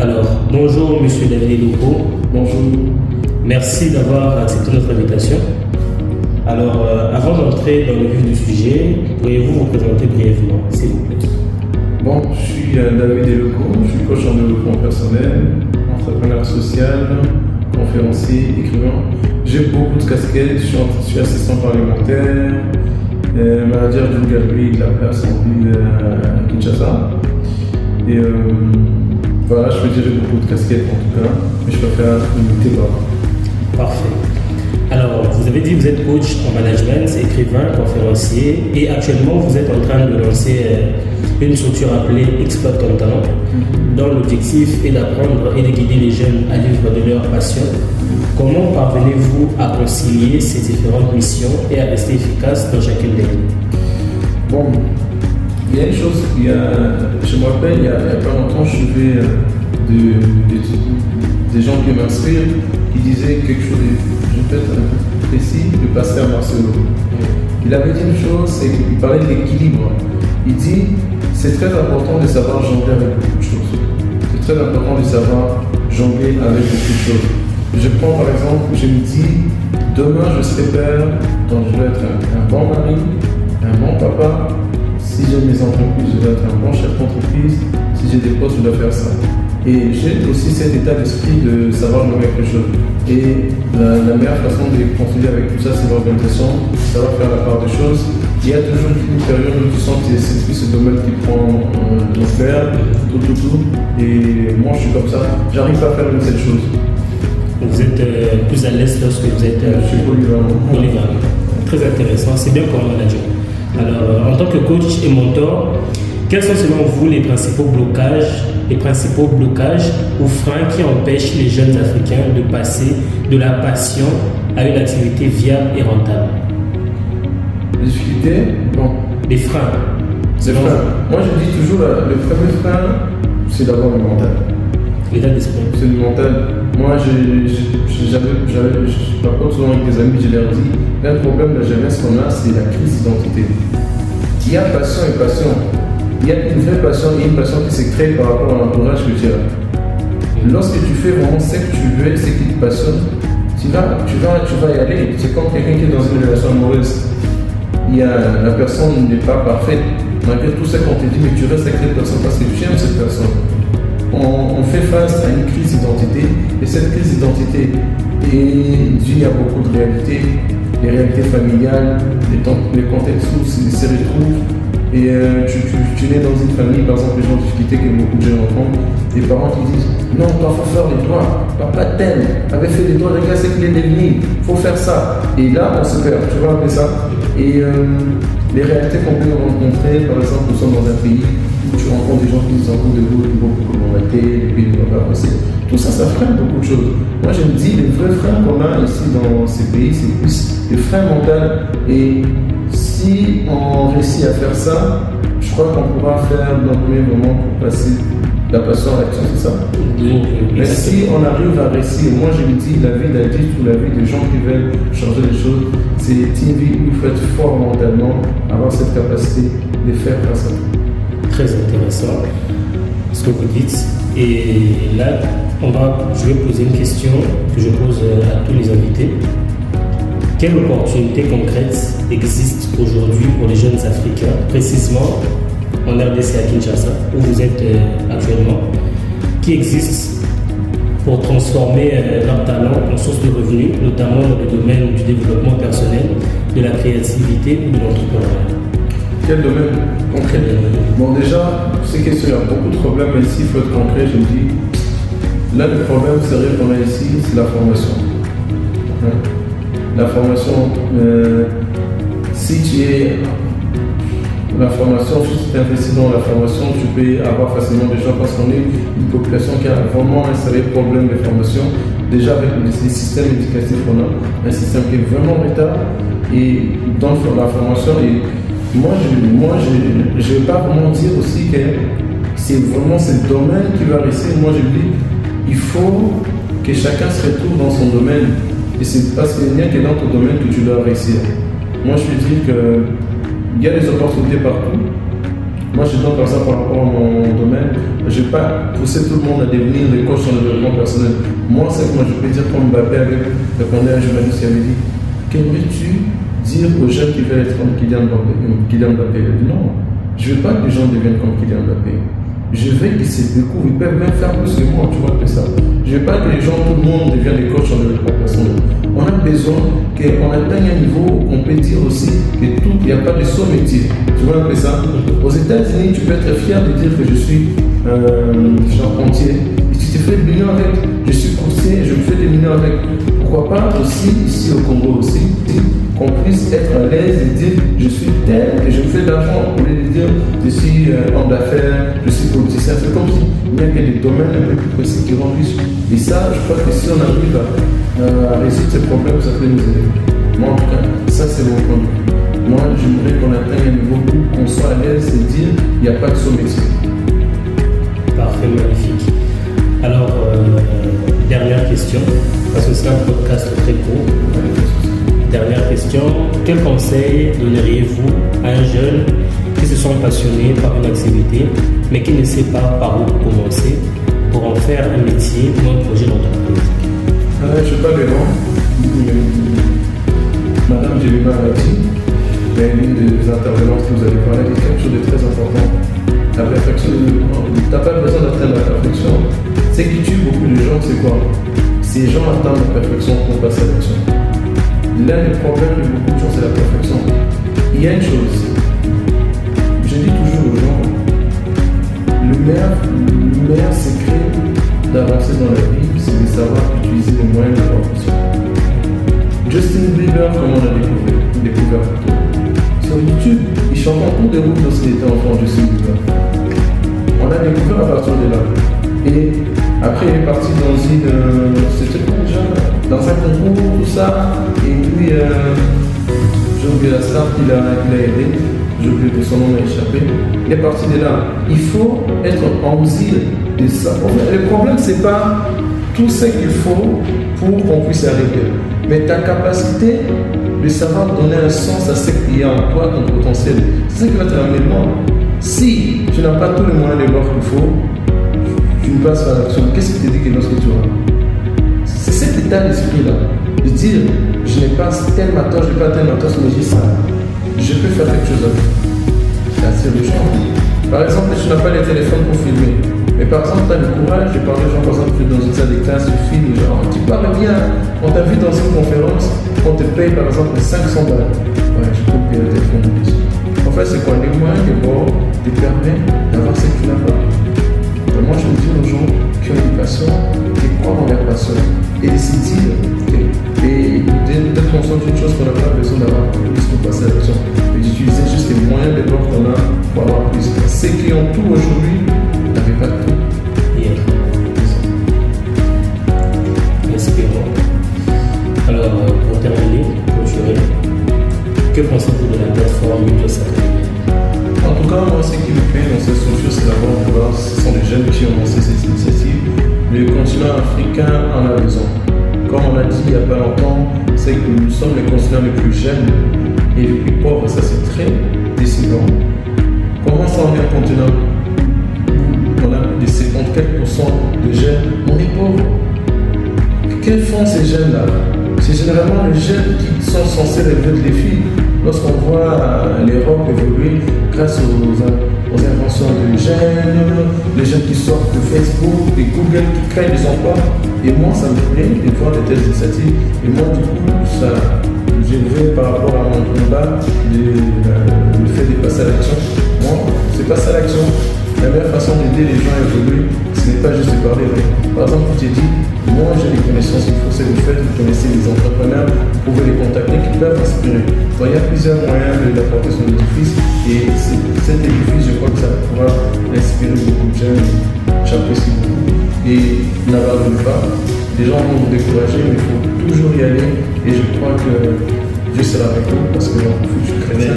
Alors, bonjour Monsieur David Eloko. Bonjour. Merci d'avoir accepté notre invitation. Alors, avant d'entrer dans le vif du sujet, pourriez-vous vous présenter brièvement, s'il vous plaît? Bon, je suis David Eloko, je suis coach en développement personnel, entrepreneur social, conférencier, écrivain. J'ai beaucoup de casquettes, je suis assistant parlementaire, manager d'une galerie de la place en ville à Kinshasa. Et voilà, je peux dire j'ai beaucoup de casquettes en tout cas, mais je préfère limiter par. Parfait. Alors, vous avez dit que vous êtes coach en management, écrivain, conférencier, et actuellement vous êtes en train de lancer une structure appelée Exploite ton talent, dont l'objectif est d'apprendre et de guider les jeunes à vivre de leur passion. Comment parvenez-vous à concilier ces différentes missions et à rester efficace dans chacune d'elles? Bon, il y a une chose, je me rappelle, il y a pas longtemps, je suivais des gens qui m'inspirent, qui disaient quelque chose de peut-être un peu précis, le pasteur Marcelo. Il avait dit une chose, c'est qu'il parlait de l'équilibre. Il dit, c'est très important de savoir jongler avec beaucoup de choses. C'est très important de savoir jongler avec beaucoup de choses. Je prends par exemple, je me dis, demain je serai père, donc je vais être un bon mari, un bon papa. Si j'ai mes entreprises, je dois être un bon chef d'entreprise. Si j'ai des postes, je dois faire ça. Et j'ai aussi cet état d'esprit de savoir jouer quelque chose. Et la meilleure façon de continuer avec tout ça, c'est l'organisation, savoir faire la part des choses. Il y a toujours une période où tu sens que c'est ce domaine qui prend ton fer, tout. Et moi, je suis comme ça. J'arrive pas à faire une seule chose. Vous êtes plus à l'aise lorsque vous êtes je suis polyvalent. Très intéressant, c'est bien pour un manager. Alors, en tant que coach et mentor, quels sont selon vous les principaux blocages ou freins qui empêchent les jeunes Africains de passer de la passion à une activité viable et rentable? Les difficultés? Bon. Les freins. Moi, je dis toujours, le premier frein, c'est d'abord le mental. L'état d'esprit. C'est le mental. Moi, je parle souvent avec des amis, je leur dis, le problème de la jeunesse qu'on a, c'est la crise d'identité. Il y a passion et passion. Il y a une vraie passion et une passion qui s'est créée par rapport à l'entourage que tu as. Lorsque tu fais vraiment ce que tu veux, ce qui te passionne, tu vas y aller. C'est comme quelqu'un qui est dans une relation amoureuse. La personne n'est pas parfaite. Malgré tout ce qu'on te dit, mais tu restes avec cette personne parce que tu aimes cette personne. On fait face à une crise d'identité, et cette crise d'identité est due à beaucoup de réalités, les réalités familiales, les contextes où se retrouvent. Et tu nais dans une famille, par exemple, les gens en difficulté que beaucoup de jeunes rencontrent, des parents qui disent non, toi, faut faire les doigts, papa t'aime, avait fait les doigts, regarde ce qu'il est devenu, faut faire ça. Et là, on se perd, tu vois un peu ça. Et les réalités qu'on peut rencontrer, par exemple, nous sommes dans un pays où tu rencontres des gens qui sont en cours de route, qui vont beaucoup commenter, les pays ne vont pas avancer. Tout ça, ça freine beaucoup de choses. Moi, je me dis, le vrai frein qu'on a ici dans ces pays, c'est plus le frein mental. Et si on réussit à faire ça, je crois qu'on pourra faire dans le premier moment pour passer la passion à l'action, c'est ça. Mais si on arrive à réussir, moi je me dis, la vie d'adultes ou la vie de gens qui veulent changer les choses, c'est une vie où il faut être fort mentalement, avoir cette capacité de faire ça. Très intéressant ce que vous dites. Et là, je vais poser une question que je pose à tous les invités. Quelle opportunité concrète existe aujourd'hui pour les jeunes Africains, précisément en RDC à Kinshasa, où vous êtes actuellement, qui existe pour transformer leur talent en source de revenus, notamment dans le domaine du développement personnel, de la créativité ou de l'entrepreneuriat? Quel domaine concret? Bon, déjà, c'est qu'il y a beaucoup de problèmes, mais ici, il faut être concret, je me dis. Là, le problème sérieux qu'on a ici, c'est la formation. La formation, si tu investis dans la formation, tu peux avoir facilement des gens parce qu'on est une population qui a vraiment un sérieux problème de formation. Déjà avec les systèmes éducatifs qu'on a, un système qui est vraiment en retard et dans la formation. Et moi, je ne vais pas vraiment dire aussi que c'est vraiment ce domaine qui va réussir. Moi, je dis, il faut que chacun se retrouve dans son domaine. Et c'est parce qu'il n'y a que dans ton domaine que tu dois réussir. Moi, je peux dire qu'il y a des opportunités partout. Moi, je donne comme ça par rapport à mon domaine. Je ne vais pas pousser tout le monde à devenir des coachs en développement personnel. Moi, c'est que moi, je peux dire comme Mbappé avait répondu à un journaliste qui avait dit qu'aimerais-tu dire aux jeunes qui veulent être comme Kylian Mbappé? Kylian Mbappé, il a dit non, je ne veux pas que les gens deviennent comme Kylian Mbappé. Je veux qu'ils se découvrent, ils peuvent même faire plus que moi, tu vois, que ça. Je ne veux pas que les gens, tout le monde devienne des coachs en développement personnel. On a besoin qu'on atteigne un niveau où on peut dire aussi que tout, il n'y a pas de saut métier. Tu vois un peu ça? Aux États-Unis, tu peux être fier de dire que je suis charpentier. Et tu te fais des millions avec. Je suis coursier, je me fais des millions avec. Pourquoi pas aussi, ici au Congo aussi, qu'on puisse être à l'aise et dire je suis tel et je me fais de l'argent, au lieu de dire je suis homme d'affaires, je suis politicien. C'est comme si il y a des domaines un peu plus précis qui rendent riches. Et ça, je crois que si on arrive à résoudre ces problèmes, ça peut nous aider. Moi, en tout cas, ça c'est mon point de vue. Moi, j'aimerais qu'on atteigne un niveau où on soit à l'aise et dire il n'y a pas de saut métier. Parfait, magnifique. Alors, dernière question, parce que c'est un podcast très court. Dernière question, quel conseil donneriez-vous à un jeune qui se sent passionné par une activité, mais qui ne sait pas par où commencer pour en faire un métier ou un projet d'entreprise? Je ne sais pas les noms. Madame Jelima a dit, mais l'une des intervenantes que vous avez parlé dit quelque chose de très important. La perfection, tu n'as pas besoin d'atteindre la perfection. Ce qui tue beaucoup de gens, c'est quoi? Ces gens attendent la perfection pour passer à l'action. L'un des problèmes de beaucoup de gens, c'est la perfection. Il y a une chose, je dis toujours aux gens, le meilleur secret d'avancer dans la vie, c'est de savoir utiliser les moyens de perfection. Justin Bieber, comment on a découvert sur YouTube, il chante en cours de route lorsqu'il était enfant, Justin Bieber. On a découvert à partir de là. Et après, il est parti dans une. C'était quoi déjà? Dans un concours, tout ça. Et puis, j'ai oublié la star qu'il a aidé. J'ai oublié que son nom m'a échappé. Il est parti de là. Il faut être en mesure de ça. Le problème, c'est pas tout ce qu'il faut pour qu'on puisse arriver. Mais ta capacité de savoir donner un sens à ce qu'il y a en toi, ton potentiel. C'est ça qui va te ramener loin. Si tu n'as pas tous les moyens de voir qu'il faut, tu ne passes pas à l'action. Qu'est-ce qui te dit que lorsque tu vas? C'est cet état d'esprit-là. De dire, je n'ai pas tel matos, je n'ai pas tel matos, mais j'ai ça. Je peux faire quelque chose avec. C'est assez le genre. Par exemple, tu n'as pas les téléphones pour filmer. Mais par exemple, tu as le courage de parler, genre, par exemple, tu es dans une salle de classe, tu filmes, genre, tu parles bien. On t'a vu dans une conférence, on te paye par exemple 500 balles. Ouais, je peux payer le téléphone. En fait, c'est quoi? Les moyens de bord te permettent d'avoir ce que tu n'as pas. Moi, je veux dire aux gens qui ont une passion, qui croient en leur passion, et de se dire, et d'être conscient d'une chose qu'on n'a pas besoin d'avoir plus pour passer à l'action, et d'utiliser juste les moyens de bord qu'on a pour avoir plus. Ceux qui ont tout aujourd'hui n'avaient pas tout. Bien. Espérons. Alors, pour terminer, que pensez-vous de la plateforme Mythos Academy? En tout cas, moi, ce qui me plaît dans cette structure, c'est d'abord de voir ce sont des jeunes qui ont lancé cette initiative. Le continent africain en a besoin. Comme on l'a dit il n'y a pas longtemps, c'est que nous sommes les continents les plus jeunes et les plus pauvres. Ça, c'est très décevant. Comment ça, on est un continent où on a plus de 54% de jeunes? On est pauvres. Que font ces jeunes-là? C'est généralement les jeunes qui sont censés relever le défi. Lorsqu'on voit l'Europe évoluer grâce aux inventions de jeunes, les jeunes qui sortent de Facebook, de Google, qui créent des emplois. Et moi, ça me plaît de voir de telles initiatives. Et moi, du coup, ça, j'élevais par rapport à mon combat le fait de passer à l'action. Moi, c'est passer à l'action. La meilleure façon d'aider les gens à évoluer, ce n'est pas juste de parler. Par exemple, je t'ai dit, moi j'ai des connaissances qu'il faut, c'est le fait que vous connaissez les entrepreneurs, vous pouvez les contacter, qui peuvent inspirer. Donc, il y a plusieurs moyens d'apporter son édifice et cet édifice, je crois que ça pourra inspirer beaucoup de jeunes. J'apprécie beaucoup. Et n'abandonnez pas. Les gens vont vous décourager, mais il faut toujours y aller et je crois que Dieu sera avec vous parce que dans le futur chrétien.